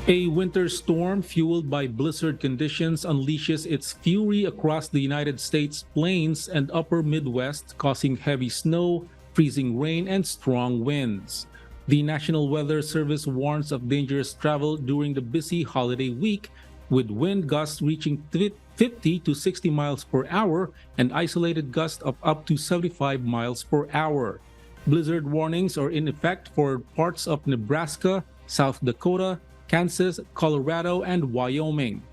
A winter storm fueled by blizzard conditions unleashes its fury across the United States plains and upper Midwest, causing heavy snow, freezing rain, and strong winds. The National Weather Service warns of dangerous travel during the busy holiday week, with wind gusts reaching 50 to 60 miles per hour and isolated gusts of up to 75 miles per hour. Blizzard warnings are in effect for parts of Nebraska, South Dakota, Kansas, Colorado, and Wyoming.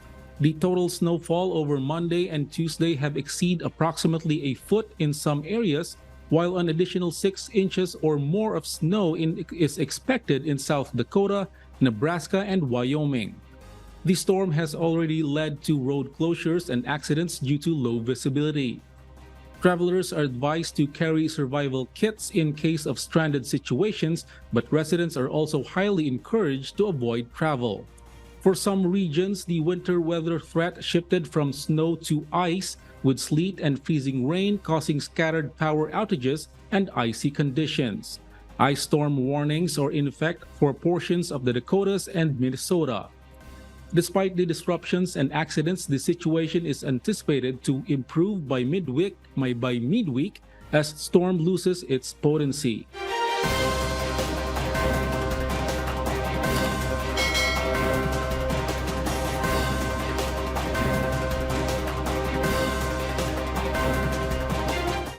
The total snowfall over Monday and Tuesday have exceeded approximately a foot in some areas, while an additional 6 inches or more of snow is expected in South Dakota, Nebraska, and Wyoming. The storm has already led to road closures and accidents due to low visibility. Travelers are advised to carry survival kits in case of stranded situations, but residents are also highly encouraged to avoid travel. For some regions, the winter weather threat shifted from snow to ice, with sleet and freezing rain causing scattered power outages and icy conditions. Ice storm warnings are in effect for portions of the Dakotas and Minnesota. Despite the disruptions and accidents, the situation is anticipated to improve by midweek as storm loses its potency.